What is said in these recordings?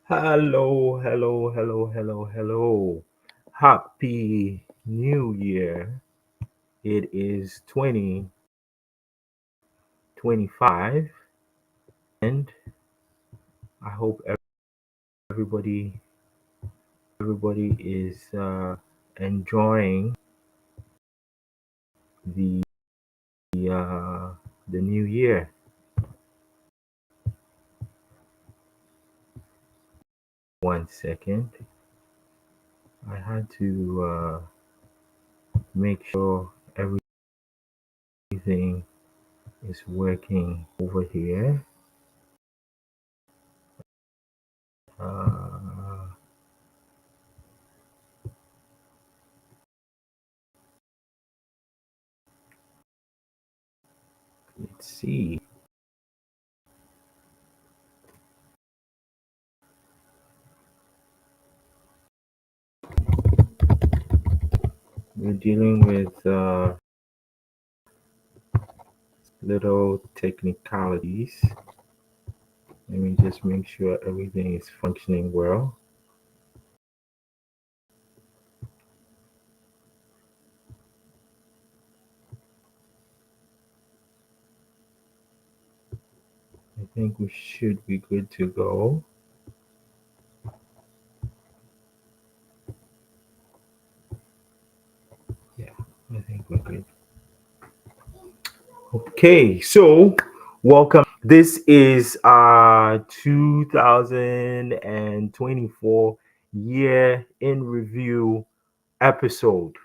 Hello, hello, hello, hello, hello. Happy New Year. It is 2025, and I hope everybody everybody is enjoying the uh, the new year. One second. I had to make sure everything is working over here. Uh, let's see. We're dealing with little technicalities. Let me just make sure everything is functioning well. I think we should be good to go. Yeah, I think we're good. Okay, so welcome. This is our 2024 year in review episode.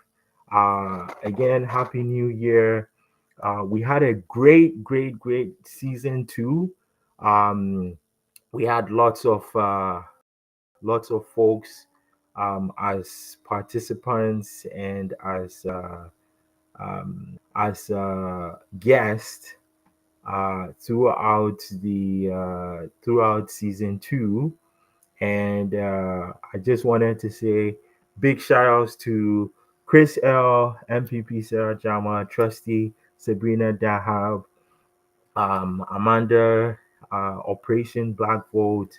Again, happy new year. We had a great season two. Um, we had lots of folks as participants and as guests throughout season two. And I just wanted to say big shout outs to Chris L, MPP Sarah Jama, Trusty Sabrina Dahab, Amanda, Operation Black Vote,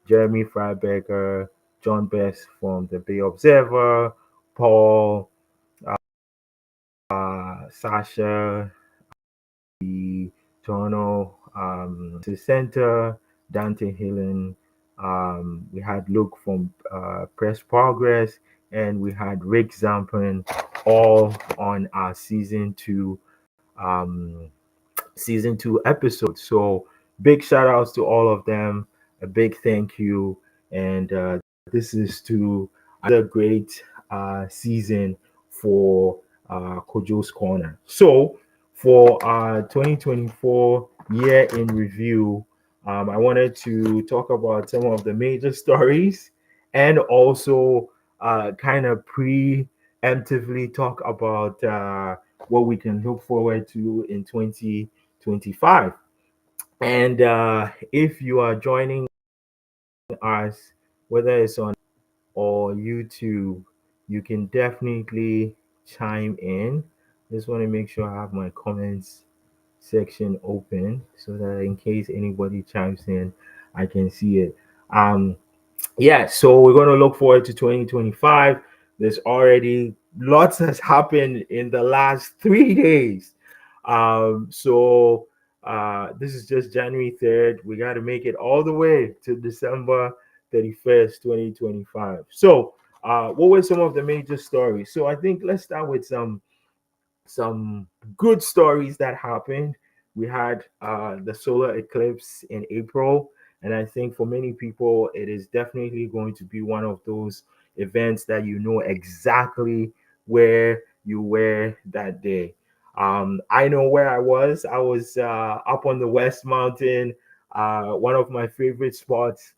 Jeremy Freiberger, John Best from the Bay Observer, Paul, Sasha, the Toronto Center, Dante Hillen. We had Luke from Press Progress, and we had Rick Zampen, all on our um, season two episode. So big shout outs to all of them. A big thank you. And this is to another great season for Kojo's Corner. So for our 2024 year in review, I wanted to talk about some of the major stories and also kind of preemptively talk about what we can look forward to in 2025. And if you are joining us, whether it's on or YouTube, you can definitely chime in. Just want to make sure I have my comments section open so that in case anybody chimes in, I can see it. Um, yeah, so we're going to look forward to 2025. There's already lots has happened in the last 3 days. So this is just January 3rd. We got to make it all the way to December 31st, 2025. So, what were some of the major stories? So, I think let's start with some good stories that happened. We had the solar eclipse in April, and I think for many people, it is definitely going to be one of those events that you know exactly where you were that day. I know where I was. I was up on the West Mountain. One of my favorite spots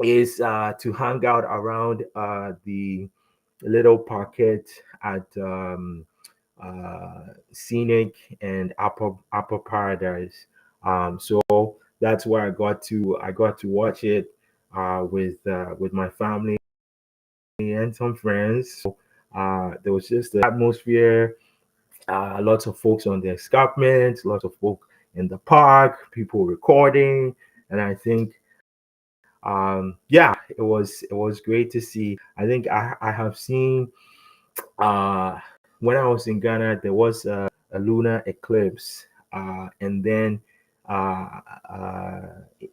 is to hang out around the little pocket at Scenic and Upper Paradise. So that's where I got to watch it with my family and some friends. So there was just the atmosphere, lots of folks on the escarpment, lots of folk in the park, people recording, and I think Yeah, it was great to see. I think I have seen uh when I was in Ghana, there was a lunar eclipse, and then uh, uh,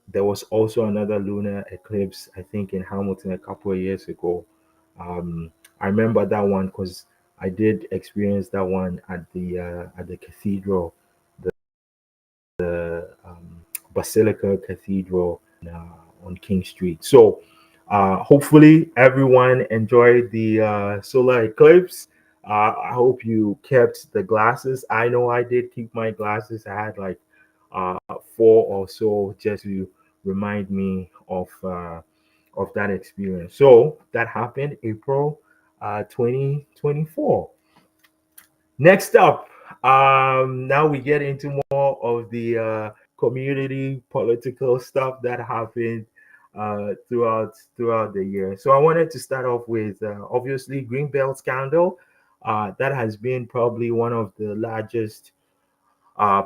there was also another lunar eclipse, I think, in Hamilton a couple of years ago. I remember that one because I did experience that one at the cathedral, Basilica Cathedral on King Street. So hopefully everyone enjoyed the solar eclipse. I hope you kept the glasses. I know I did keep my glasses. I had like uh, four or so just to remind me of that experience. So that happened April 2024. Next up, now we get into more of the community political stuff that happened throughout the year. So I wanted to start off with obviously Greenbelt scandal. That has been probably one of the largest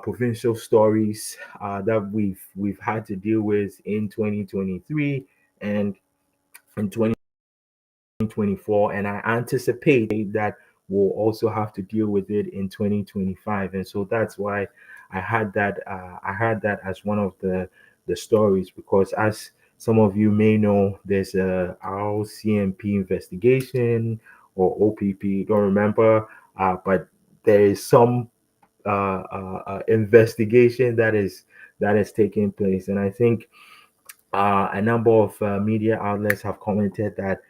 provincial stories that we've had to deal with in 2023 and in 2024, and I anticipate that we'll also have to deal with it in 2025. And so that's why I had that as one of the stories, because as some of you may know, there's a RCMP investigation or OPP, don't remember, but there is some investigation that is taking place, and I think a number of media outlets have commented that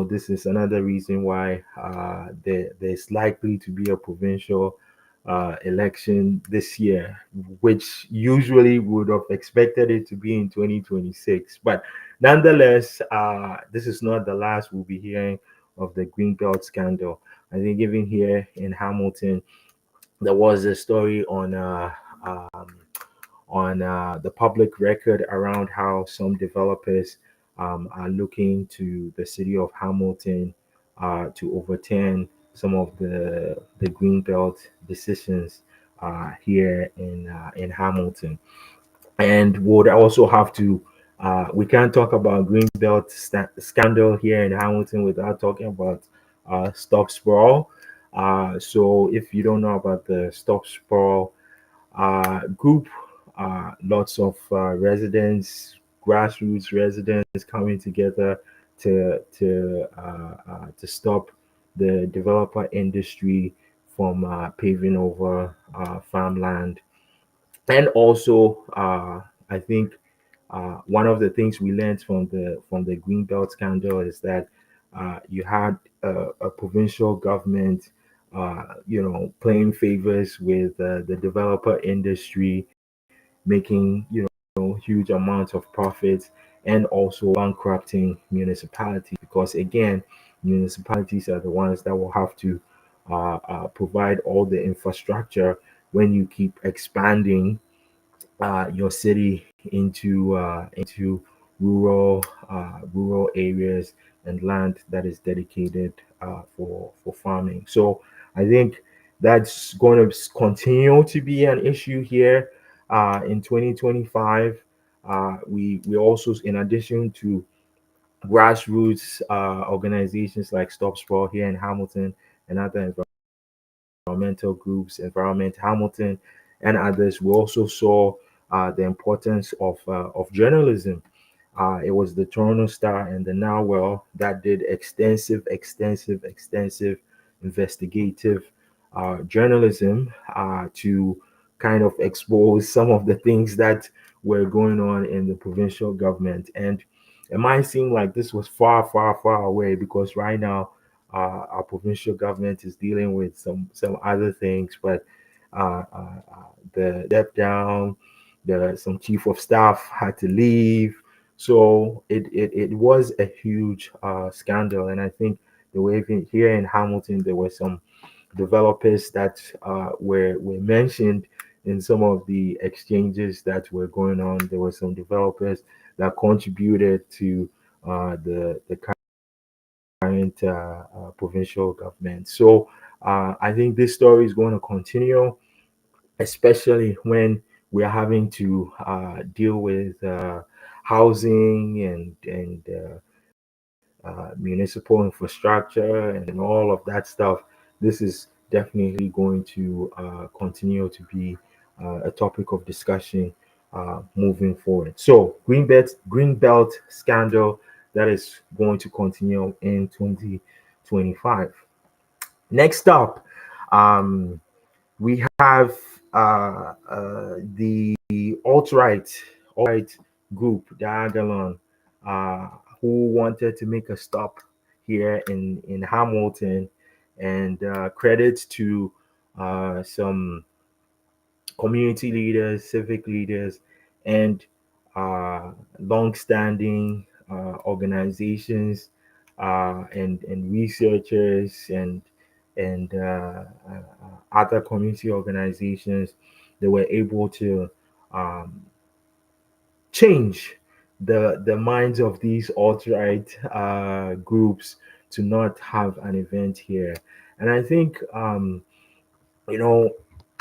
this is another reason why there's likely to be a provincial election this year, which usually would have expected it to be in 2026. But nonetheless, this is not the last we'll be hearing of the Greenbelt scandal. I think even here in Hamilton, there was a story on the public record around how some developers are looking to the city of Hamilton to overturn some of the Greenbelt decisions here in Hamilton, and would also have to. We can't talk about Greenbelt scandal here in Hamilton without talking about Stop Sprawl. So, if you don't know about the Stop Sprawl group, lots of residents, grassroots residents coming together to stop the developer industry from paving over farmland. And also, I think one of the things we learned from the Greenbelt scandal is that you had a provincial government, playing favors with the developer industry, making huge amounts of profits, and also bankrupting municipalities, because again, municipalities are the ones that will have to provide all the infrastructure when you keep expanding your city into rural areas and land that is dedicated for farming. So I think that's going to continue to be an issue here in 2025. We also, in addition to grassroots organizations like Stop Sprawl here in Hamilton and other environmental groups, Environment Hamilton, and others, we also saw the importance of journalism. It was the Toronto Star and the Now World that did extensive investigative journalism to kind of expose some of the things that were going on in the provincial government. And it might seem like this was far away, because right now our provincial government is dealing with some other things, but the step down, some chief of staff had to leave, so it was a huge scandal. And I think the way here in Hamilton, there were some developers that were mentioned in some of the exchanges that were going on. There were some developers that contributed to the current provincial government. So I think this story is going to continue, especially when we are having to deal with housing and municipal infrastructure and all of that stuff. This is definitely going to continue to be a topic of discussion moving forward. So Greenbelt scandal that is going to continue in 2025. Next up, um, we have the alt-right group, Diagolon, uh, who wanted to make a stop here in Hamilton, and credit to some community leaders, civic leaders, and long-standing organizations and researchers and other community organizations. They were able to um, change the minds of these alt-right groups to not have an event here. And I think you know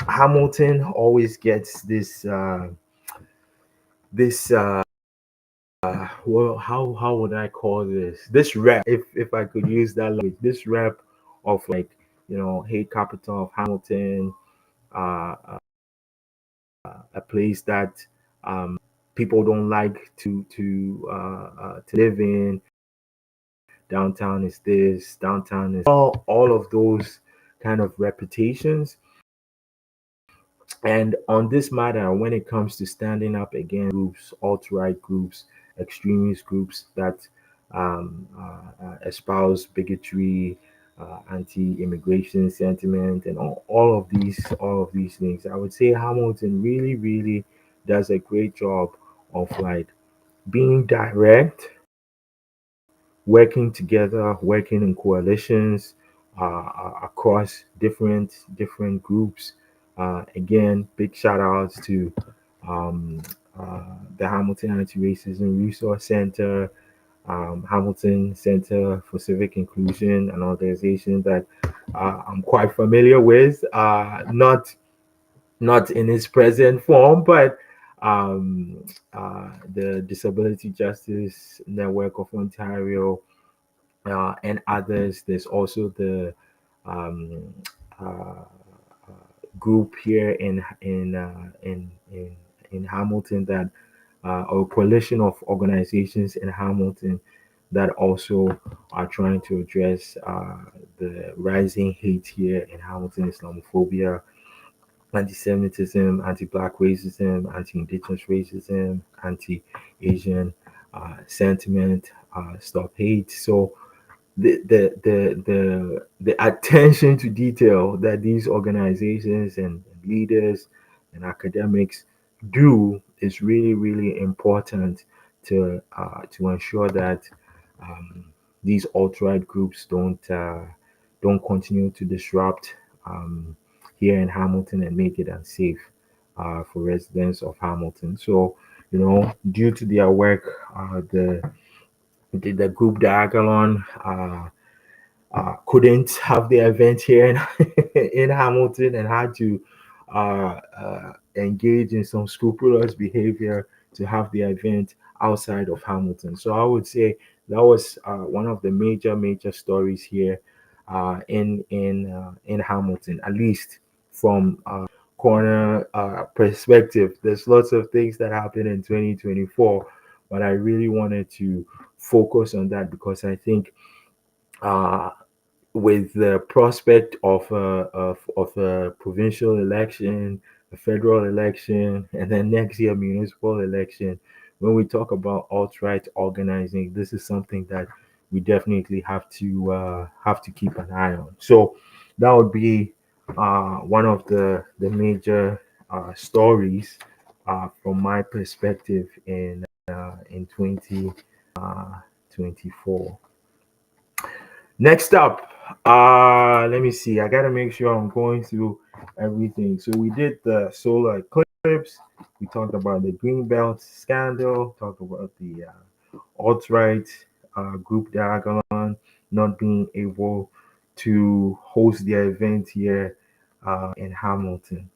Hamilton always gets this well, how would I call this rep, if I could use that language, this rep of like, hate capital of Hamilton, uh, uh, a place that people don't like to live in. Downtown is this, downtown is all of those kind of reputations. And on this matter, when it comes to standing up against groups, alt-right groups, extremist groups that espouse bigotry, anti-immigration sentiment, and all of these things, I would say Hamilton really, really does a great job of like being direct, working together, working in coalitions across different groups. Again, big shout outs to um, the Hamilton Anti-Racism Resource Center, Hamilton Center for Civic Inclusion, an organization that I'm quite familiar with. Not in its present form, but the Disability Justice Network of Ontario, and others. There's also the um, uh, group here in Hamilton that or a coalition of organizations in Hamilton that also are trying to address the rising hate here in Hamilton, Islamophobia, anti-Semitism, anti-Black racism, anti-Indigenous racism, anti-Asian sentiment, stop hate. So the attention to detail that these organizations and leaders and academics do is really, really important to ensure that um, these alt-right groups don't continue to disrupt here in Hamilton and make it unsafe for residents of Hamilton. So, due to their work, the group Diagolon couldn't have the event here in Hamilton and had to engage in some scrupulous behavior to have the event outside of Hamilton. So I would say that was one of the major stories here in Hamilton, at least from corner perspective. There's lots of things that happened in 2024, but I really wanted to focus on that because I think uh, with the prospect of a provincial election, a federal election, and then next year municipal election, when we talk about alt-right organizing, this is something that we definitely have to keep an eye on. So that would be one of the major stories from my perspective in 2024. Next up, let me see. I gotta make sure I'm going through everything. So we did the solar eclipse. We talked about the Greenbelt scandal. Talked about the alt-right group Diagolon not being able to host their event here in Hamilton.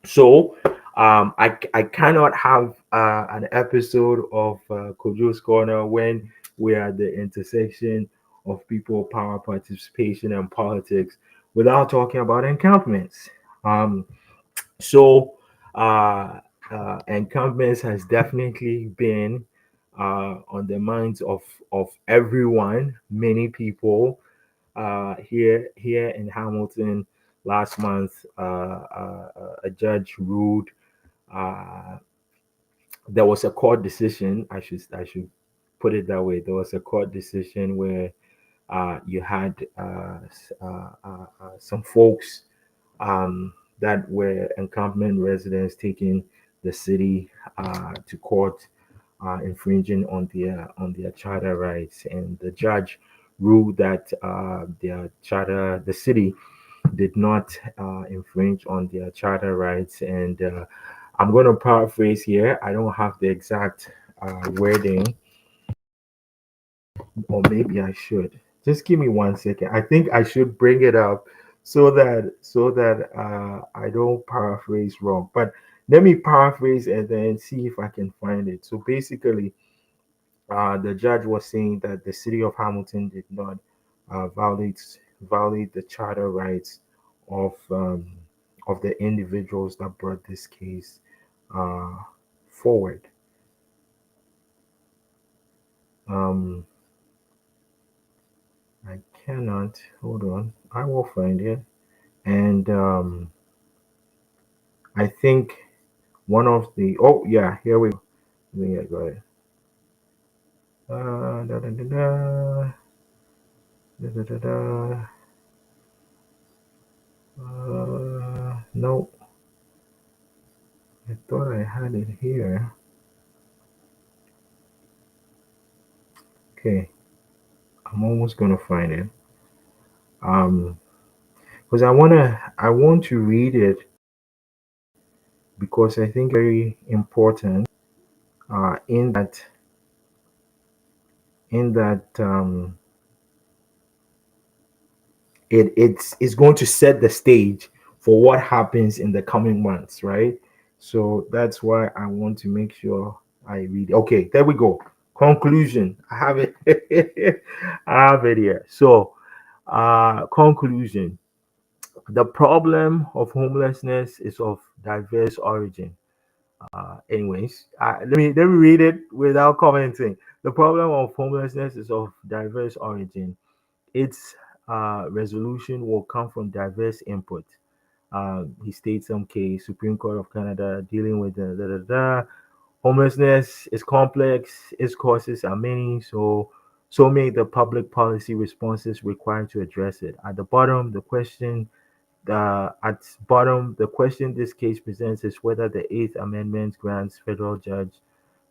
So I cannot have an episode of Kojo's Corner when we are at the intersection of people power, participation, and politics without talking about encampments. Um, so, uh, encampments has definitely been on the minds of everyone, many people here in Hamilton. Last month, a judge ruled uh, there was a court decision. I should put it that way. There was a court decision where you had some folks that were encampment residents taking the city to court, infringing on their charter rights, and the judge ruled that the city did not infringe on their charter rights. And I'm going to paraphrase here. I don't have the exact wording, or maybe I should. Just give me 1 second. I think I should bring it up so that I don't paraphrase wrong. But let me paraphrase and then see if I can find it. So basically, the judge was saying that the city of Hamilton did not uh, violate violate the charter rights of um, of the individuals that brought this case uh, forward. Um, I cannot hold on. I will find it, and I think one of the oh yeah, here we go. Yeah, got it. Da, da, da, da, da, da, da, da. No, I thought I had it here. Okay, I'm almost gonna find it. Um, because I want to read it because I think very important. In that it's going to set the stage for what happens in the coming months, right? So that's why I want to make sure I read. Okay, there we go. Conclusion. I have it. I have it here. So, conclusion. The problem of homelessness is of diverse origin. Anyways, let me read it without commenting. The problem of homelessness is of diverse origin. Its resolution will come from diverse input. He states some case, Supreme Court of Canada dealing with the da, da, da. Homelessness is complex, its causes are many, so may the public policy responses required to address it. At bottom, the question this case presents is whether the Eighth Amendment grants federal judge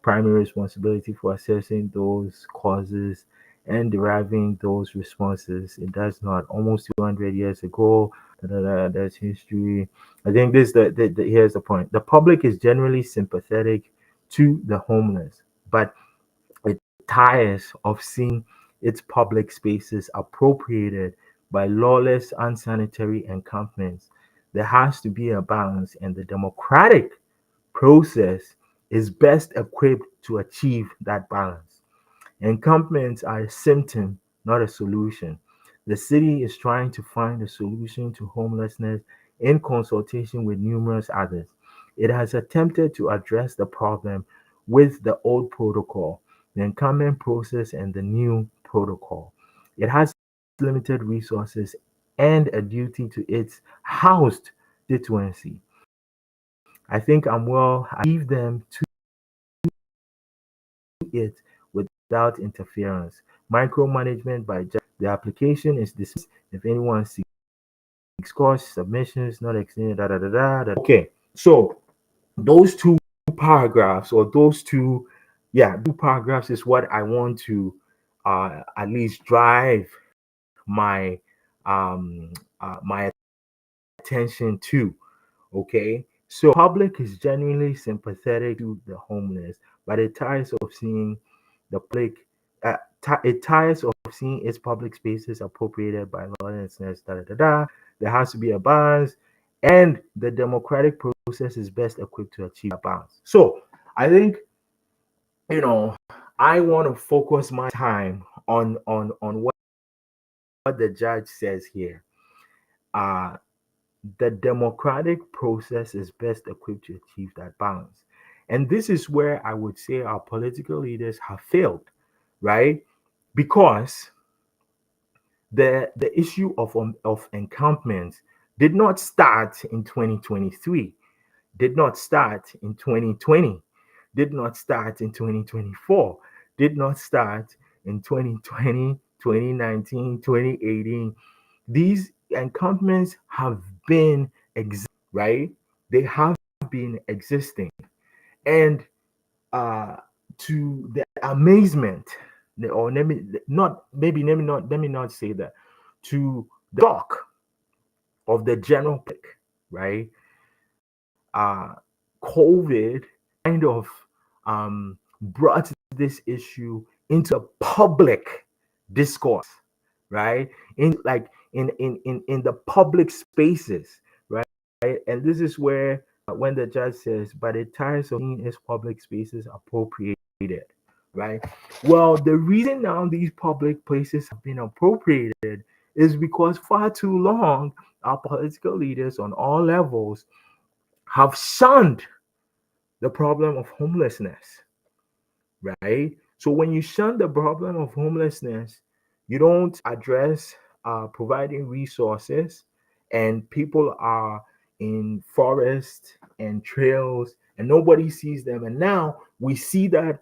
primary responsibility for assessing those causes and deriving those responses. It does not. Almost 200 years ago, that's history. I think this here's the point. The public is generally sympathetic to the homeless, but it tires of seeing its public spaces appropriated by lawless, unsanitary encampments. There has to be a balance, and the democratic process is best equipped to achieve that balance. Encampments are a symptom, not a solution. The city is trying to find a solution to homelessness in consultation with numerous others. It has attempted to address the problem with the old protocol, the encampment process, and the new protocol. It has limited resources and a duty to its housed constituency. I think I leave them to it without interference. Micromanagement by the application is dismissed if anyone seeks course submissions not extended. Da, da, da, da, da. Okay, so those two paragraphs, or those two, yeah, two paragraphs is what I want to at least drive my my attention to. Okay, so public is genuinely sympathetic to the homeless, but it tires of seeing the public. It tires of seeing its public spaces appropriated by lawlessness. Da, da, da, da. There has to be a balance, and the democratic process is best equipped to achieve that balance. So I think, you know, I want to focus my time on what the judge says here. Uh, the democratic process is best equipped to achieve that balance. And this is where I would say our political leaders have failed, right? Because the issue of encampments did not start in 2023, did not start in 2020, did not start in 2024, did not start in 2020, 2019, 2018. These encampments have been right? They have been existing. And uh, to the amazement, or let me not say that, to the shock of the general public, right? Uh, COVID kind of brought this issue into public discourse, right? In the public spaces, right? And this is where when the judge says, "But it tires of seeing his public spaces appropriated," right? Well, the reason now these public places have been appropriated is because far too long our political leaders on all levels have shunned the problem of homelessness, right? So when you shun the problem of homelessness, you don't address providing resources, and people are in forests and trails, and nobody sees them. And now we see that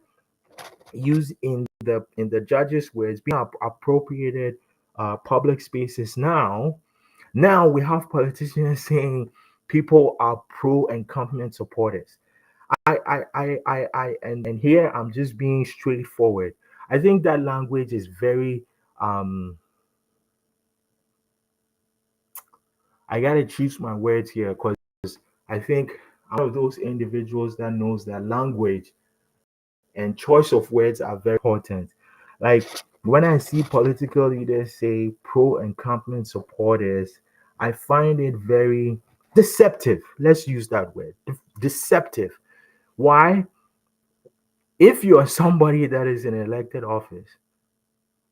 used in the judges where it's being appropriated public spaces now. Now we have politicians saying people are pro encampment supporters. And here I'm just being straightforward. I think that language is very I gotta choose my words here, because I think I'm one of those individuals that knows that language and choice of words are very important. Like when I see political leaders say pro encampment supporters, I find it very deceptive. Let's use that word, deceptive. Why? If you are somebody that is in elected office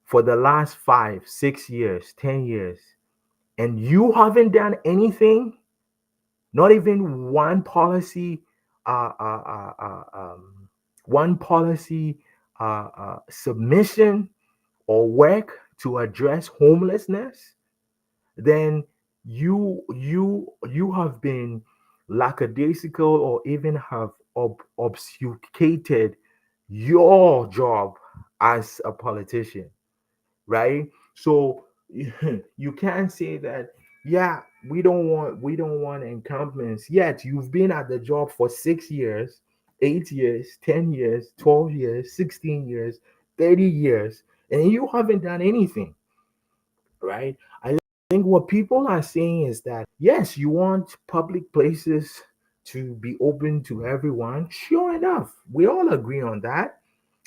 for the last 5, 6 years, 10 years, and you haven't done anything, not even uh, uh, uh, uh, um, one policy submission or work to address homelessness, then you have been lackadaisical, or even have obfuscated your job as a politician, right? So you can't say that, yeah, we don't want encampments, yet you've been at the job for 6 years, 8 years, 10 years, 12 years, 16 years, 30 years, and you haven't done anything, right? I think what people are saying is that, yes, you want public places to be open to everyone. Sure enough, we all agree on that.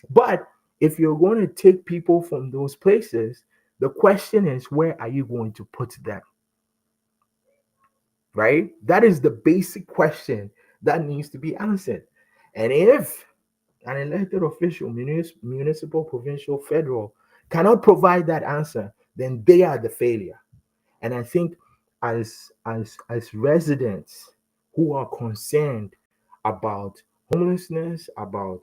But if you're going to take people from those places, the question is, where are you going to put them? Right? That is the basic question that needs to be answered. And if an elected official, municipal, provincial, federal, cannot provide that answer, then they are the failure. And I think as residents who are concerned about homelessness, about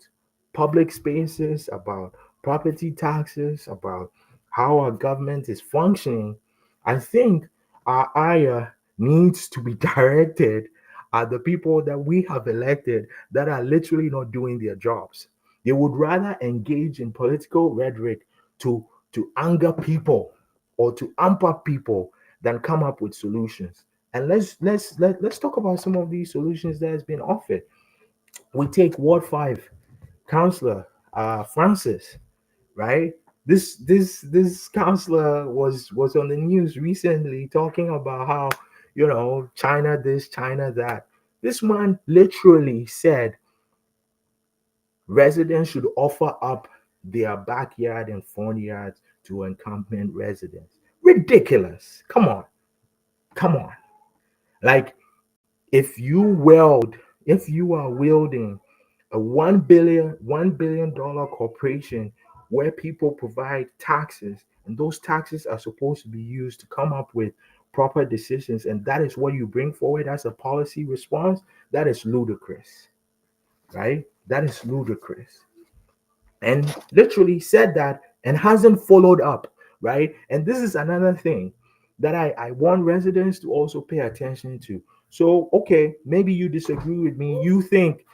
public spaces, about property taxes, about how our government is functioning, I think our ire needs to be directed at the people that we have elected that are literally not doing their jobs. They would rather engage in political rhetoric to anger people or to amp up people than come up with solutions. And let's talk about some of these solutions that has been offered. We take Ward 5 Councillor Francis, right? This counselor was on the news recently talking about how, China this, China that. This man literally said residents should offer up their backyard and front yards to encampment residents. Ridiculous. Come on. Come on. Like, if you are wielding a $1 billion corporation where people provide taxes, and those taxes are supposed to be used to come up with proper decisions, and that is what you bring forward as a policy response, that is ludicrous, right? That is ludicrous. And literally said that and hasn't followed up, right? And this is another thing that I want residents to also pay attention to. So, okay, maybe you disagree with me. You think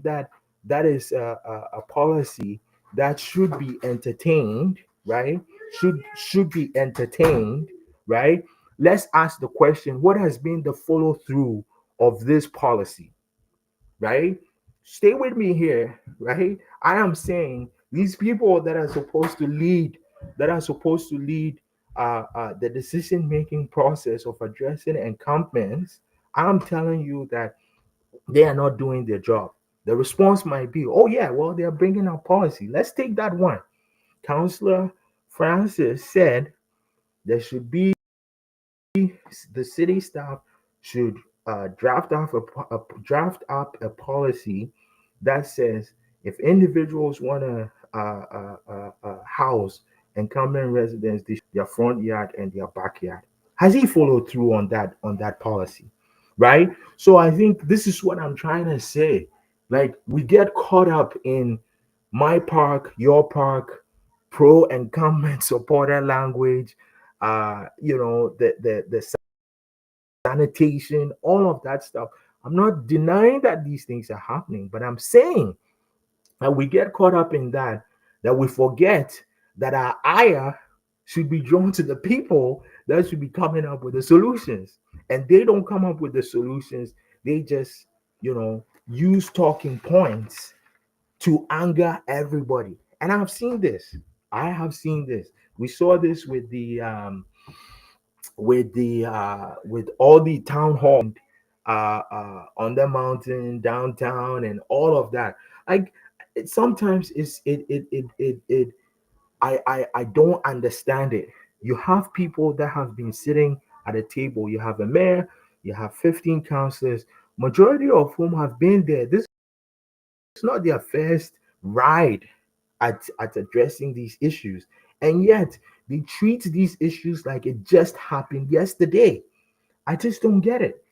that that is a policy that should be entertained, right? Should be entertained, right? Let's ask the question: what has been the follow through of this policy? Right? Stay with me here, right? I am saying these people that are supposed to lead the decision making process of addressing encampments, I'm telling you that they are not doing their job. The response might be, oh, yeah, well, they're bringing up policy. Let's take that one. Councillor Francis said there should be the city staff should draft up a policy that says if individuals want to house incumbent residents, their front yard and their backyard. Has he followed through on that policy? Right. So I think this is what I'm trying to say. Like we get caught up in my park, your park, pro incumbent supporter language, the sanitation, all of that stuff. I'm not denying that these things are happening, but I'm saying that we get caught up in that we forget that our ire should be drawn to the people that should be coming up with the solutions. And they don't come up with the solutions. They just, use talking points to anger everybody. And I've seen this. I have seen this. We saw this with all the town hall on the mountain downtown and all of that. Like sometimes it I don't understand it. You have people that have been sitting at a table. You have a mayor, you have 15 councillors, majority of whom have been there. This is not their first ride at addressing these issues, and yet they treat these issues like it just happened yesterday. I just don't get it.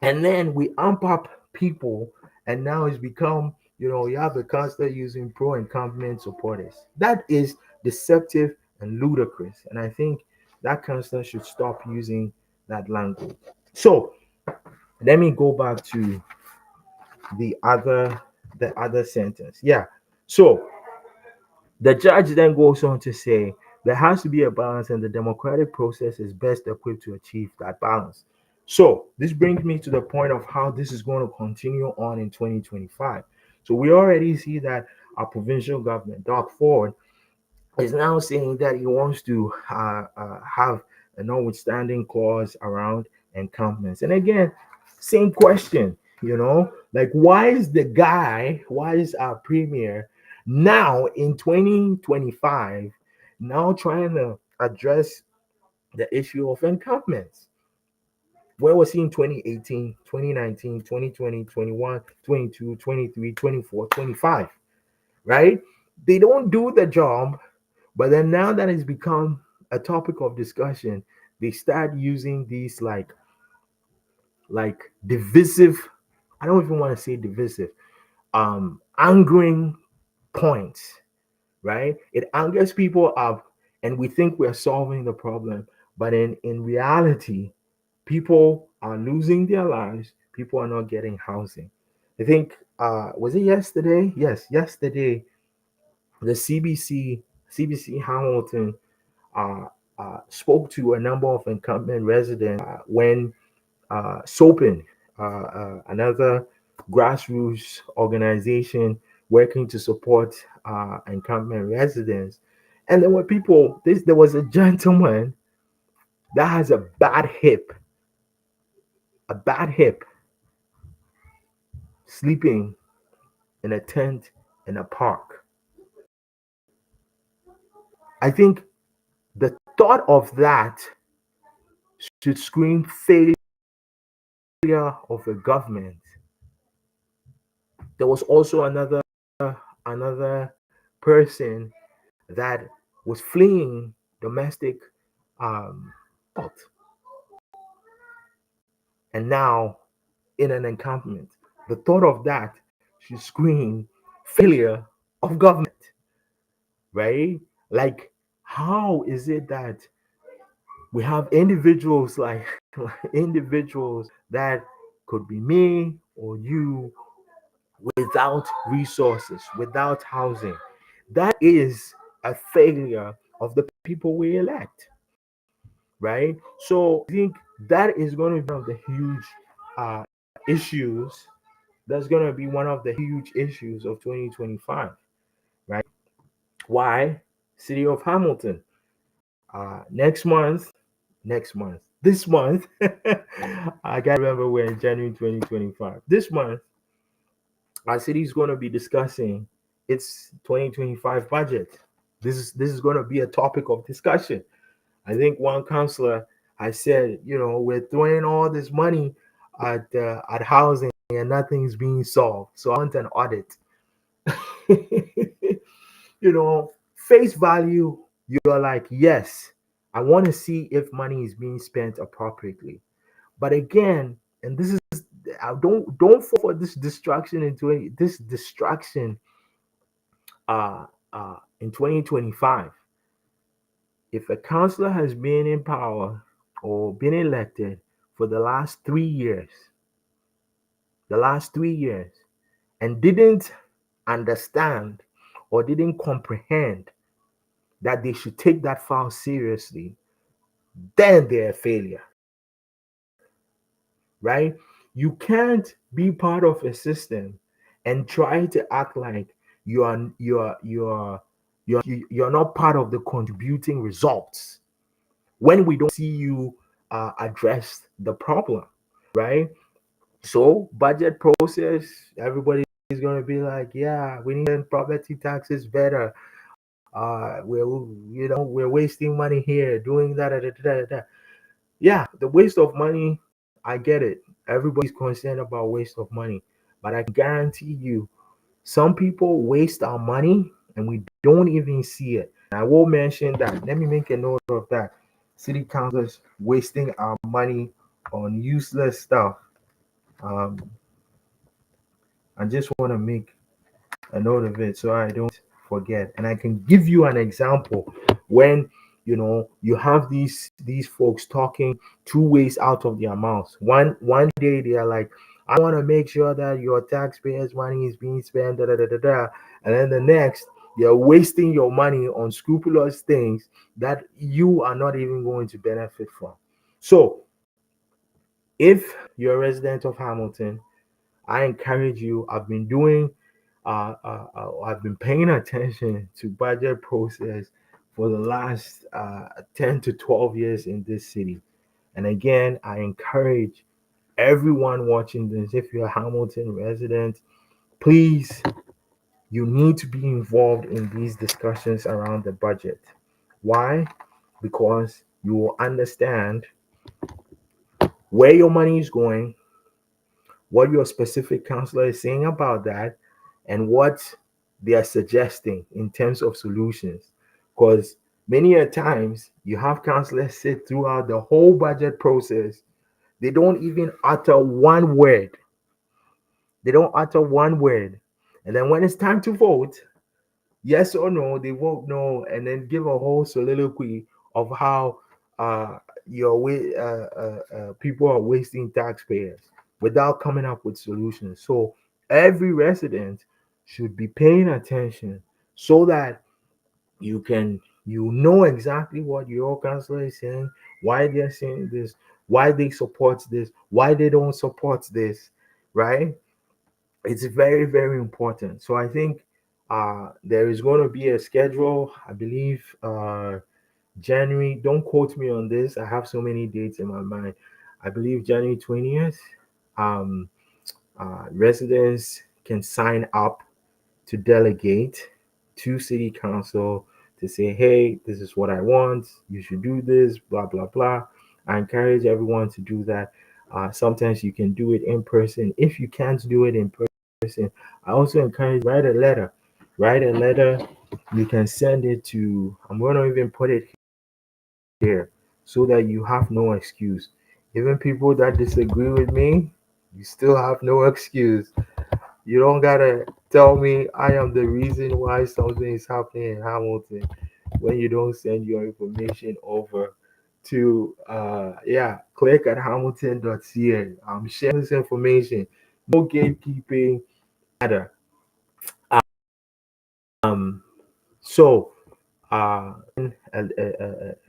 And then we amp up people, and now it's become, you have a constant using pro incumbent supporters. That is deceptive and ludicrous. And I think that constant should stop using that language. So let me go back to the other the other sentence. Yeah. So the judge then goes on to say there has to be a balance, and the democratic process is best equipped to achieve that balance. So, this brings me to the point of how this is going to continue on in 2025. So, we already see that our provincial government, Doug Ford, is now saying that he wants to have a notwithstanding clause around encampments. And again, same question, like why is our premier now in 2025 now trying to address the issue of encampments? Where was he in 2018, 2019, 2020, 21, 22, 23, 24, 25? Right? They don't do the job, but then now that it's become a topic of discussion, they start using these like divisive, I don't even want to say divisive, angering points, right? It angers people up, and we think we're solving the problem, but in reality, people are losing their lives. People are not getting housing. I think was it yesterday? Yes, yesterday the CBC Hamilton uh, spoke to a number of incumbent residents when SOPIN, another grassroots organization working to support incumbent residents. And there were people, there was a gentleman that has a bad hip, sleeping in a tent in a park. I think the thought of that should scream failure of a government. There was also another person that was fleeing domestic um, assault, and now in an encampment. The thought of that should scream failure of government, right? Like, how is it that we have individuals like individuals that could be me or you without resources, without housing? That is a failure of the people we elect, right? So I think that is going to be one of the huge issues. That's going to be one of the huge issues of 2025, right? Why? City of Hamilton. Next month, this month, I gotta remember we're in January 2025. This month, our city is going to be discussing its 2025 budget. This is going to be a topic of discussion. I think one councillor has said, we're throwing all this money at housing and nothing's being solved. So I want an audit. Face value, you're like, yes, I want to see if money is being spent appropriately. But again, and this is, I don't fall for this distraction this distraction in 2025. If a councillor has been in power or been elected for the last 3 years, and didn't understand or didn't comprehend that they should take that file seriously, then they're a failure, right? You can't be part of a system and try to act like you're not part of the contributing results when we don't see you address the problem, right? So budget process, everybody is going to be like, yeah, we need property taxes better. We're wasting money here doing that, that. Yeah, the waste of money, I get it. Everybody's concerned about waste of money, but I guarantee you, some people waste our money and we don't even see it. And I will mention that. Let me make a note of that. City councils wasting our money on useless stuff. Um, I just want to make a note of it so I don't forget. And I can give you an example when you have these folks talking two ways out of their mouths. One day they are like, I want to make sure that your taxpayers' money is being spent, da, da, da, da, da. And then the next, you're wasting your money on scrupulous things that you are not even going to benefit from. So if you're a resident of Hamilton, I encourage you. I've been paying attention to budget process for the last 10 to 12 years in this city. And again, I encourage everyone watching this, if you're a Hamilton resident, please, you need to be involved in these discussions around the budget. Why? Because you will understand where your money is going, what your specific counselor is saying about that, and what they are suggesting in terms of solutions. Because many a times you have counselors sit throughout the whole budget process, they don't even utter one word. They don't utter one word. And then when it's time to vote, yes or no, they vote no, and then give a whole soliloquy of how people are wasting taxpayers without coming up with solutions. So every resident should be paying attention so that you know exactly what your councilor is saying, why they're saying this, why they support this, why they don't support this, right? It's very, very important. So I think there is going to be a schedule, I believe, January. Don't quote me on this. I have so many dates in my mind. I believe January 20th. Um, Residents can sign up to delegate to city council to say, hey, this is what I want. You should do this, blah, blah, blah. I encourage everyone to do that. Sometimes you can do it in person. If you can't do it in person, I also encourage write a letter. Write a letter. You can send it to. I'm gonna even put it here so that you have no excuse. Even people that disagree with me, you still have no excuse. You don't gotta tell me I am the reason why something is happening in Hamilton when you don't send your information over to yeah, click at hamilton.ca. I'm sharing this information. No gatekeeping matter. Um so a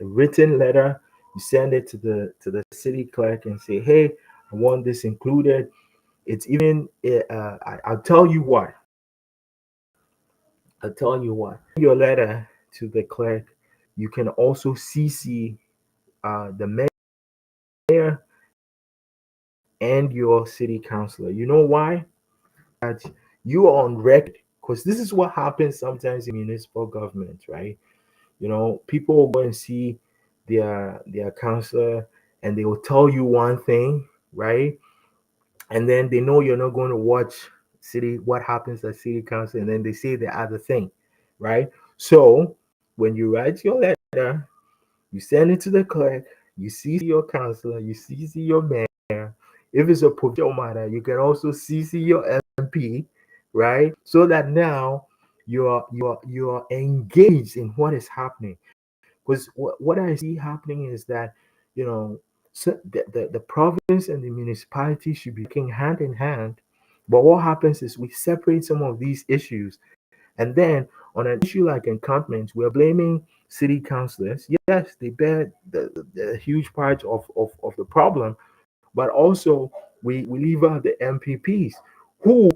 written letter, you send it to the city clerk and say, hey, I want this included. It's even I'll tell you what. I'll tell you what. Your letter to the clerk, you can also CC the mayor and your city councilor. You know why? That you are on record, because this is what happens sometimes in municipal government, right? You know, people will go and see their counselor and they will tell you one thing, right? And then they know you're not going to watch city what happens at city council, and then they say the other thing, right? So when you write your letter, you send it to the clerk, you CC your counselor, you CC your mayor. If it's a provincial matter, you can also CC your MP, right? So that now you're engaged in what is happening. Because what I see happening is that, you know, so the province and the municipality should be working hand in hand. But what happens is we separate some of these issues. And then on an issue like encampments, we're blaming city councillors. Yes, they bear the huge part of the problem, but also we leave out the MPPs who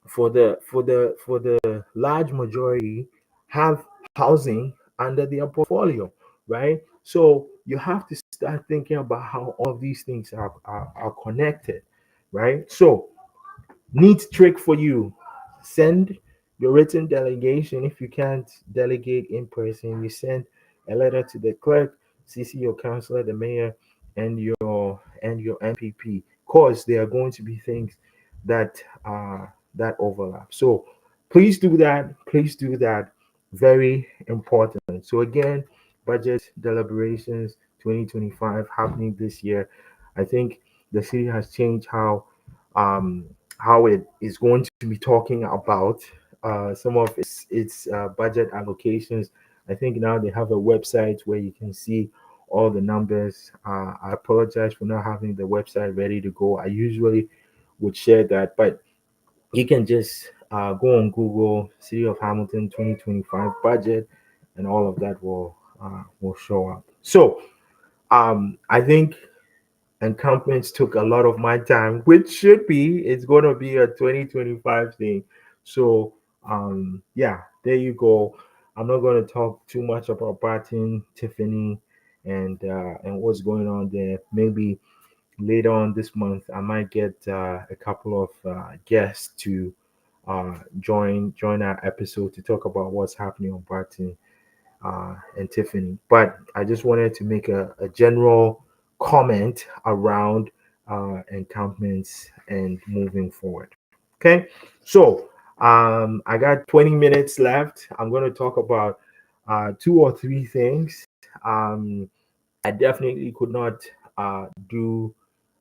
for the large majority have housing under their portfolio, right? So you have to start thinking about how all of these things are connected, right? So neat trick for you: send your written delegation. If you can't delegate in person, you send a letter to the clerk, CC your councillor, the mayor, and your MPP, because there are going to be things that that overlap. So please do that. Please do that. Very important. So again, budget deliberations 2025 happening this year. I think the city has changed um, how it is going to be talking about some of its budget allocations. I think now they have a website where you can see all the numbers. I apologize for not having the website ready to go. I usually would share that, but you can just go on Google, City of Hamilton 2025 budget, and all of that will show up. So I think encampments took a lot of my time, which should be, it's going to be a 2025 thing. So yeah, there you go. I'm not going to talk too much about Barton, Tiffany, and what's going on there. Maybe later on this month, I might get a couple of guests to join our episode to talk about what's happening on Barton and Tiffany. But I just wanted to make a general comment around encampments and moving forward. Okay, so I got 20 minutes left. I'm going to talk about two or three things. I definitely could not do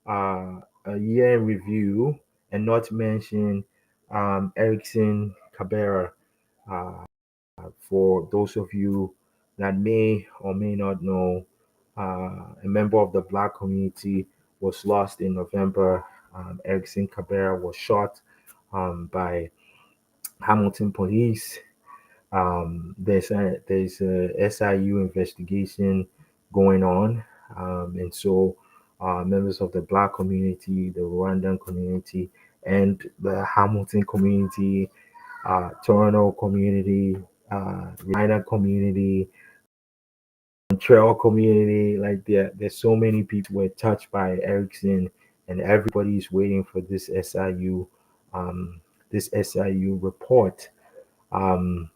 a year in review and not mention Erickson Cabrera. Uh, for those of you that may or may not know, a member of the Black community was lost in November. Erickson Cabrera was shot by Hamilton police. There's a SIU investigation going on, and so members of the Black community, the Rwandan community, and the Hamilton community, Toronto community, Regina community, Montreal community. Like there's so many people were touched by Erickson, and everybody's waiting for um, this SIU report um,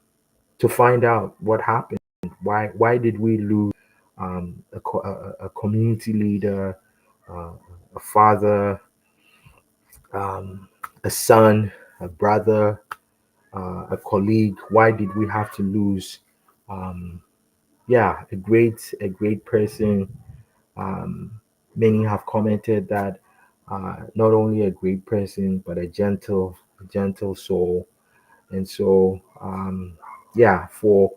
to find out what happened. Why did we lose a community leader, uh, a father, um, a son, a brother, a colleague. Why did we have to lose? Um, yeah, a great person. Um, Many have commented that not only a great person, but a gentle soul. And so, yeah, for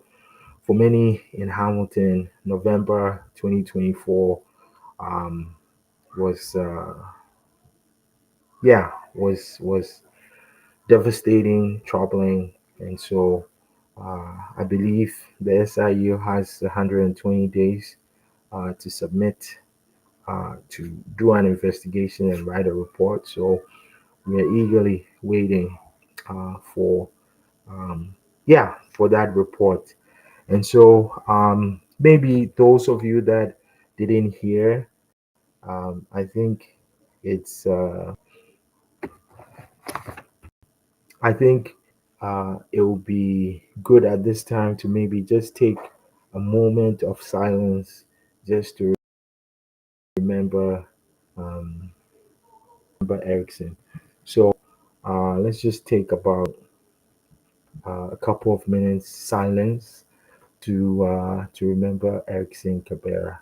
many in Hamilton, November 2024 um, was was devastating, troubling, and so I believe the SIU has 120 days to submit to do an investigation and write a report. So we are eagerly waiting for for that report. And so maybe those of you that didn't hear, I think it's I think it will be good at this time to maybe just take a moment of silence just to remember um, remember Erickson. So let's just take about a couple of minutes silence to remember Erickson Cabrera.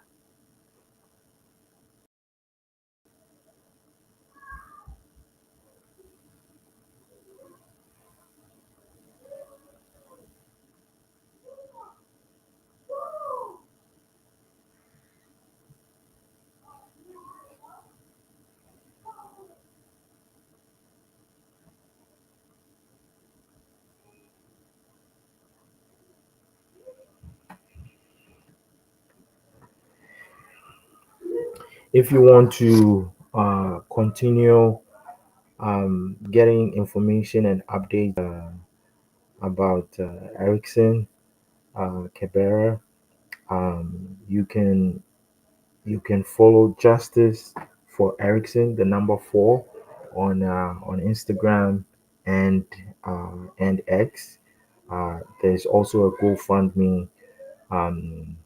If you want to continue getting information and updates about Erickson Cabrera, you can follow Justice for Erickson, the number four, on Instagram and X. There's also a GoFundMe um,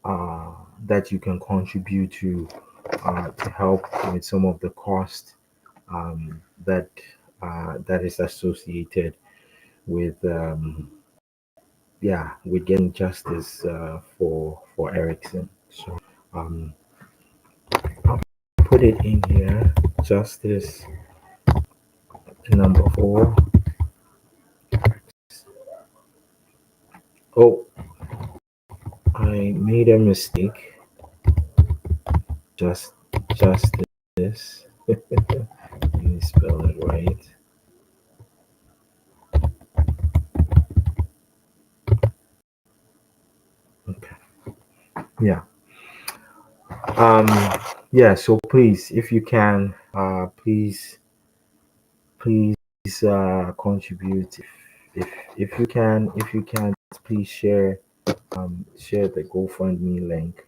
uh, that you can contribute to help with some of the cost that is associated with with getting justice for Erickson. So um, I'll put it in here. Justice number four. Oh, I made a mistake. Just justice. Let me spell it right. Okay. Yeah. Um. Yeah. So please, if you can, please contribute. If you can, please share the GoFundMe link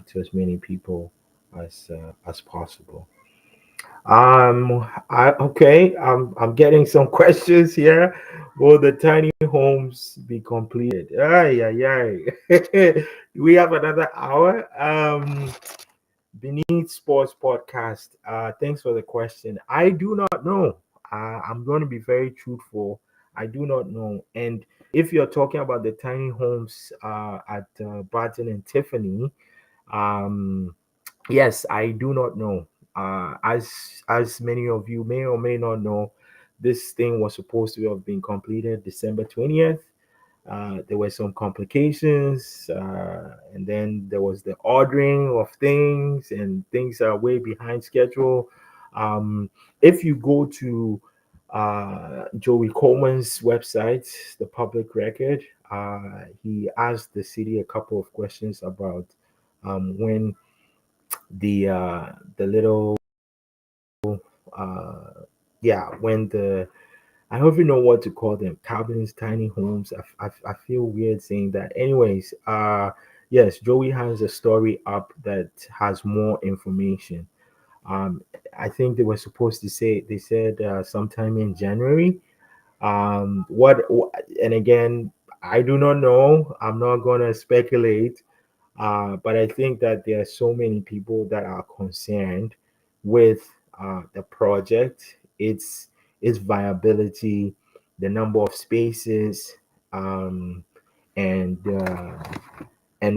to as many people as possible. I'm getting some questions here. Will the tiny homes be completed? Ay, ay, ay. We have another hour. Beneath Sports Podcast. Thanks for the question. I do not know. I'm going to be very truthful. I do not know. And if you're talking about the tiny homes at Barton and Tiffany, um, yes, I do not know. As many of you may or may not know, this thing was supposed to have been completed December 20th. There were some complications, and then there was the ordering of things, and things are way behind schedule. Um, if you go to Joey Coleman's website, the public record, he asked the city a couple of questions about when the little uh, when the I don't even know what to call them. Cabins, tiny homes. I feel weird saying that. Anyways, yes, Joey has a story up that has more information. Um, I think they were supposed to say, they said sometime in January. And again, I do not know. I'm not going to speculate. But I think that there are so many people that are concerned. with the project, its viability, the number of spaces, um, and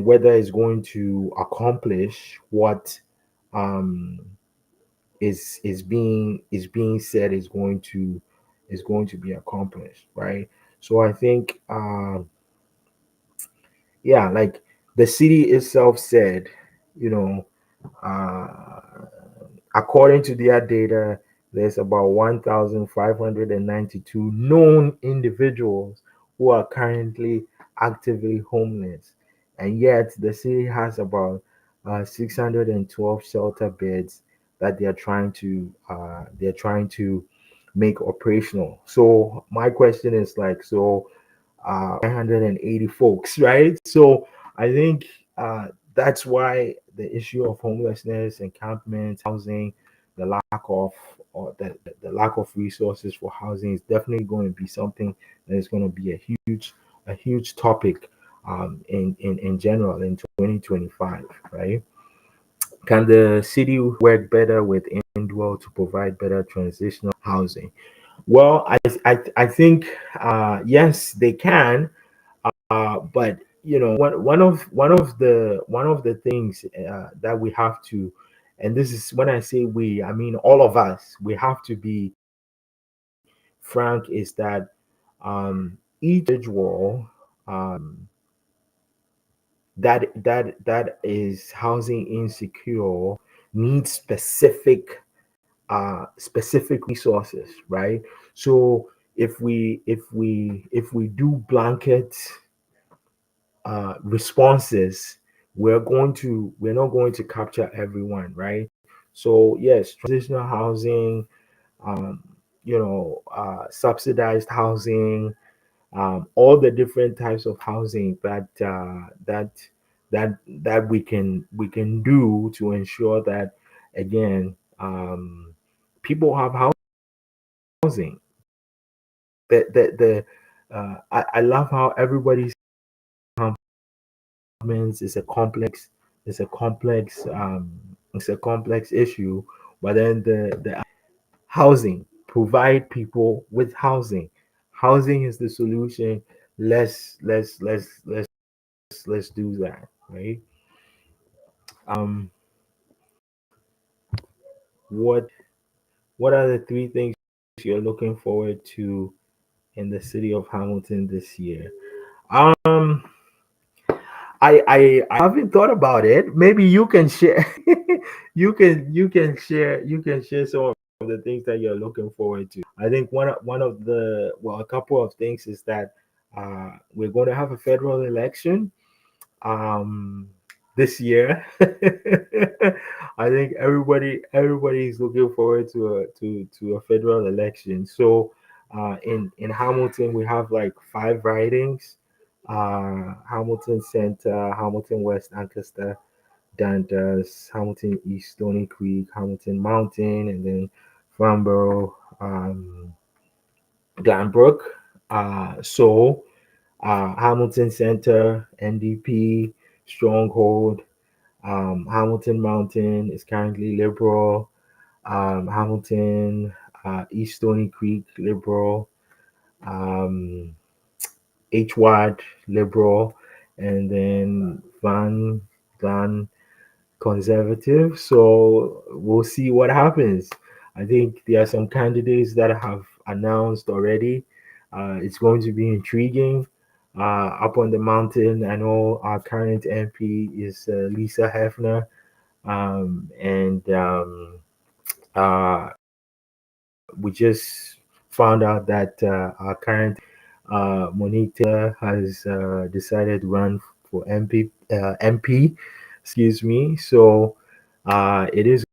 whether it's going to accomplish what um, is being said is going to be accomplished, right? So I think, yeah, like the city itself said, you know, uh, according to their data, there's about 1,592 known individuals who are currently actively homeless, and yet the city has about 612 shelter beds that they're trying to make operational. So my question is like, so 980 folks, right? So I think that's why the issue of homelessness, encampment, housing, the lack of the lack of resources for housing is definitely going to be something that is going to be a huge topic in general in 2025, right? Can the city work better with Indwell to provide better transitional housing? Well, I think yes, they can, but one of the things that we have to, and this is when I say we, I mean all of us, we have to be frank, is that each individual that is housing insecure needs specific resources, right? So if we do blanket responses, we're not going to capture everyone, right? So yes, transitional housing, um, subsidized housing, all the different types of housing that we can do to ensure that, again, people have housing. I love how everybody's comments is a complex issue, but then the housing, provide people with housing is the solution. Let's do that, right? um what what are the three things you're looking forward to in the city of Hamilton this year? um I haven't thought about it. Maybe you can share. You can share some of the things that you're looking forward to. I think one of the, well, a couple of things is that we're going to have a federal election um this year. I think everybody is looking forward to a federal election. So in Hamilton we have like five ridings: Hamilton Center, Hamilton West Ancaster, Dundas, Hamilton East Stony Creek, Hamilton Mountain, and then Farnborough, Glanbrook. So Hamilton Center, NDP, Stronghold. Hamilton Mountain is currently Liberal. Hamilton East Stony Creek, Liberal. Um, HWAD, Liberal. And then Van Glan, Conservative. So we'll see what happens. I think there are some candidates that have announced already. It's going to be intriguing. Up on the mountain, I know our current MP is Lisa Hefner, and uh, we just found out that our current Monique Taylor has decided to run for MP. Excuse me. So it is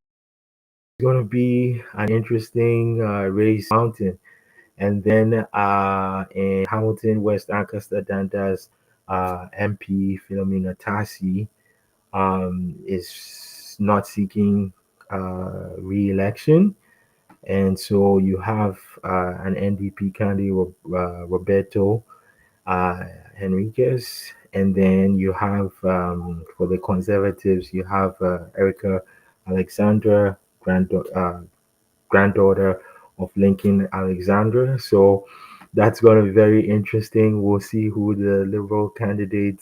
going to be an interesting race mountain. And then in Hamilton, West Ancaster, Dundas, MP Philomena Tassi is not seeking re-election. And so you have an NDP candidate, Roberto uh, Henriquez. And then you have, for the Conservatives, you have Erica Alexandra, granddaughter of Lincoln Alexander. So that's going to be very interesting. We'll see who the Liberal candidate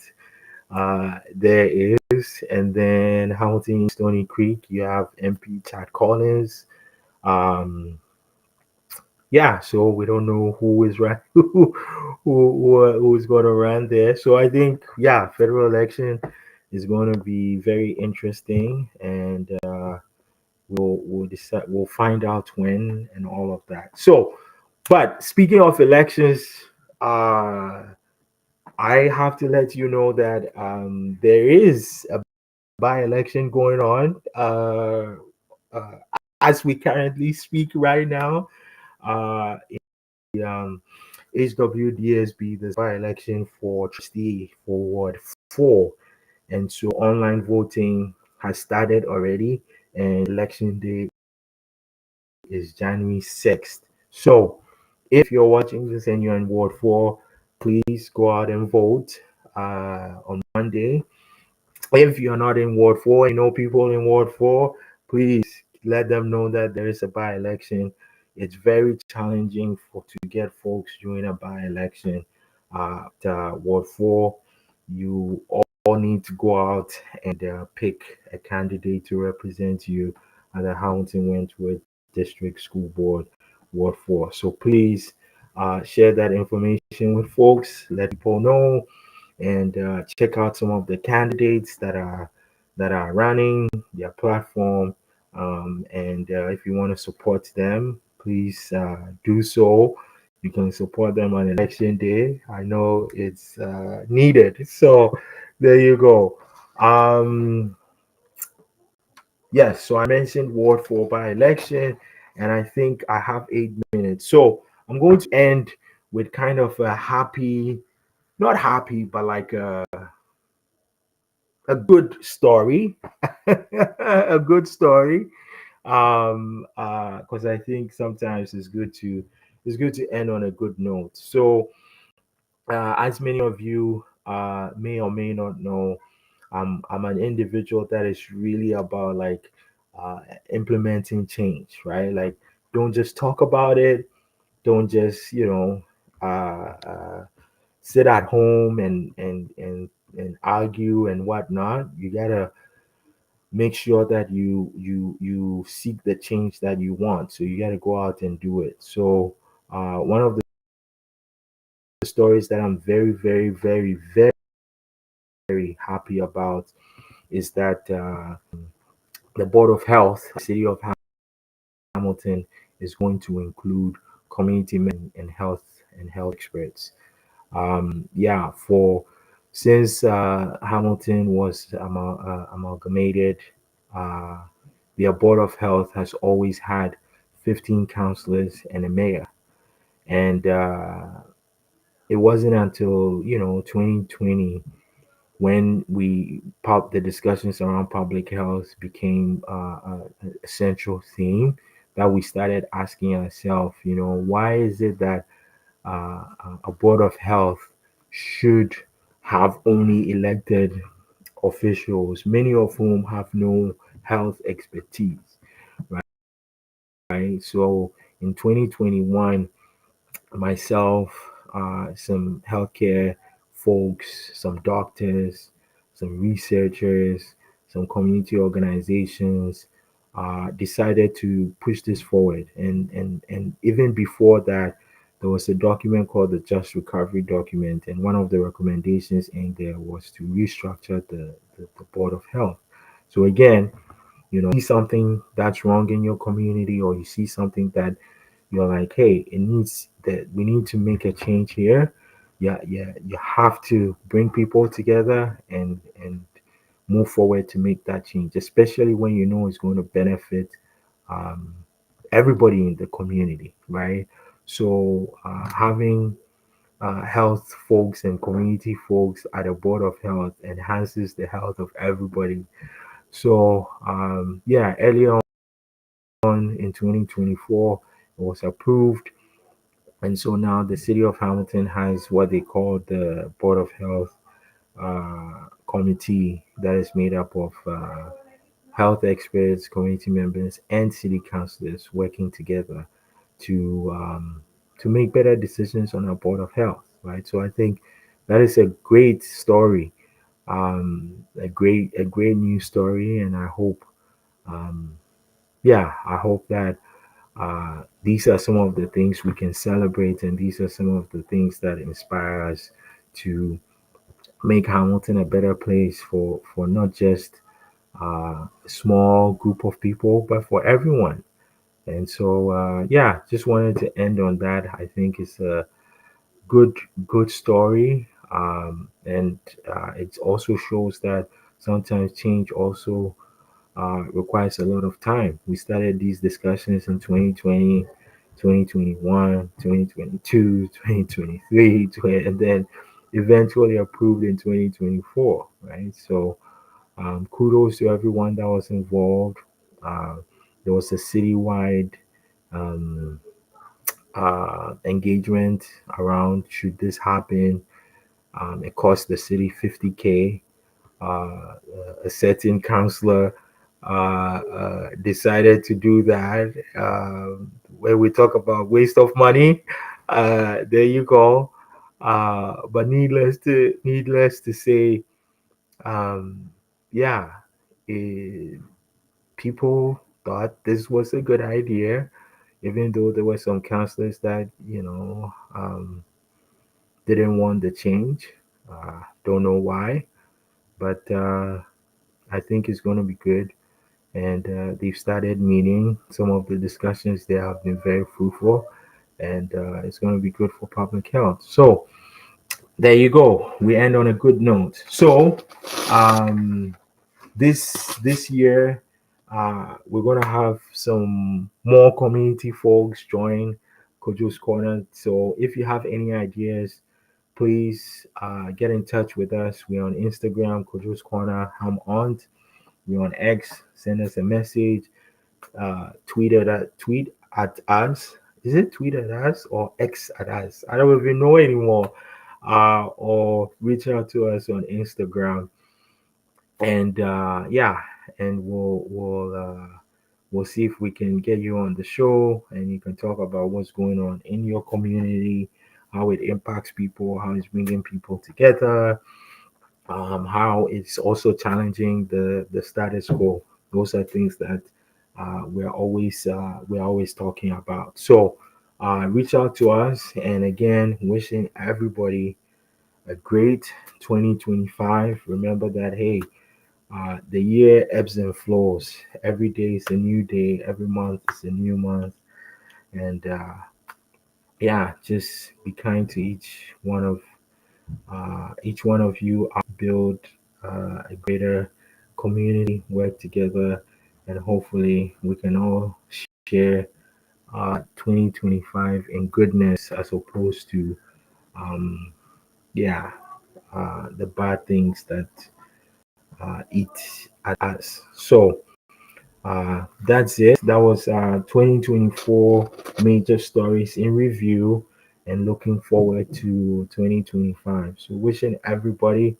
there is. And then Hamilton Stony Creek, you have MP Chad Collins. Um, yeah, so we don't know who is right, who's going to run there. So I think, yeah, federal election is going to be very interesting, and we'll decide, we'll find out when and all of that. So, but speaking of elections, uh, I have to let you know that there is a by-election going on uh, as we currently speak right now. Um, HWDSB, there's by-election for trustee for Ward 4. And so online voting has started already, and election day is January 6th. So if you're watching this and you're in Ward 4, please go out and vote on Monday. If you're not in Ward 4, you know people in Ward 4, please let them know that there is a by election. It's very challenging to get folks during a by election. Ward 4, you all need to go out and pick a candidate to represent you at the Hamilton Wentworth District School Board, Ward 4. So please share that information with folks, let people know, and check out some of the candidates that are running their platform. And if you want to support them, please do so. You can support them on election day. I know it's needed. So there you go. Yes, so I mentioned Ward 4 by election, and I think I have 8 minutes. So I'm going to end with kind of a happy, not happy, but like a good story, a good story. Because I think sometimes it's good to end on a good note. So, as many of you may or may not know, I'm an individual that is really about like implementing change, right? Like, don't just talk about it. Don't just sit at home and argue and whatnot. You gotta make sure that you seek the change that you want. So you gotta go out and do it. So one of the stories that I'm very, very, very, very, very happy about is that the Board of Health, City of Hamilton, is going to include community men and health experts. Yeah, for since Hamilton was amalgamated, uh, their board of health has always had 15 counselors and a mayor, and it wasn't until 2020 when the discussions around public health became a central theme that we started asking ourselves, why is it that a board of health should have only elected officials, many of whom have no health expertise, right? So in 2021, myself, some healthcare folks, some doctors, some researchers, some community organizations decided to push this forward. And even before that, there was a document called the Just Recovery Document, and one of the recommendations in there was to restructure the Board of Health. So again, see something that's wrong in your community, or you see something that you're like, hey, it needs that we need to make a change here. Yeah, yeah, you have to bring people together and move forward to make that change, especially when you know it's going to benefit um, everybody in the community, right? So having health folks and community folks at a board of health enhances the health of everybody. So yeah, earlier on in 2024, it was approved. And so now the city of Hamilton has what they call the Board of Health Committee that is made up of health experts, community members, and city councilors working together to to make better decisions on our board of health, right? So I think that is a great story, a great news story, and um, I hope that these are some of the things we can celebrate, and these are some of the things that inspire us to make Hamilton a better place for not just a small group of people, but for everyone. And so, just wanted to end on that. I think it's a good, good story, and it also shows that sometimes change also requires a lot of time. We started these discussions in 2020, 2021, 2022, 2023, and then eventually approved in 2024, right? So, kudos to everyone that was involved. Uh, there was a citywide um, engagement around should this happen. It cost the city 50K. A certain counselor decided to do that. When we talk about waste of money, there you go. But needless to say, um, yeah, eh, people thought this was a good idea, even though there were some counselors that didn't want the change. Don't know why, but I think it's going to be good. And they've started meeting. Some of the discussions there have been very fruitful, and it's going to be good for public health. So there you go. We end on a good note. So um, this year, we're going to have some more community folks join Kojo's Corner. So if you have any ideas, please get in touch with us. We're on Instagram, Kojo's Corner. I'm on. We're on X. Send us a message. Tweet at us. Is it tweet at us or X at us? I don't even know anymore. Or reach out to us on Instagram, and and we'll see if we can get you on the show, and you can talk about what's going on in your community, how it impacts people, how it's bringing people together, how it's also challenging the status quo. Those are things that we're always talking about. So reach out to us, and again, wishing everybody a great 2025. Remember that, hey, the year ebbs and flows. Every day is a new day. Every month is a new month, and just be kind to each one of you. Build a greater community, work together, and hopefully we can all share 2025 in goodness, as opposed to um, yeah the bad things that eat at us. So that's it. That was 2024 major stories in review, and looking forward to 2025. So wishing everybody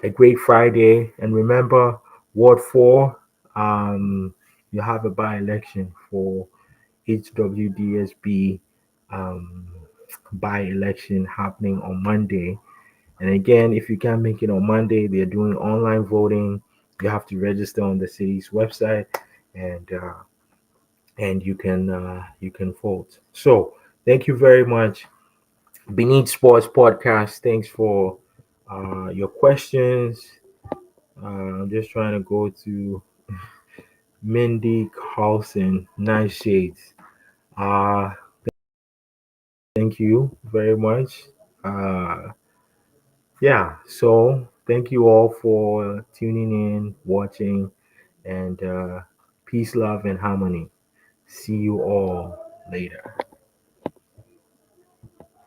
a great Friday. And remember, Ward 4, you have a by election for HWDSB um, by election happening on Monday. And again, if you can't make it on Monday, they're doing online voting. You have to register on the city's website, and you can vote. So thank you very much, Beneath Sports Podcast. Thanks for your questions. I'm just trying to go to Mindy Carlson, Nice Shades. Uh, Thank you very much. Uh, so thank you all for tuning in, watching, and peace, love, and harmony. See you all later.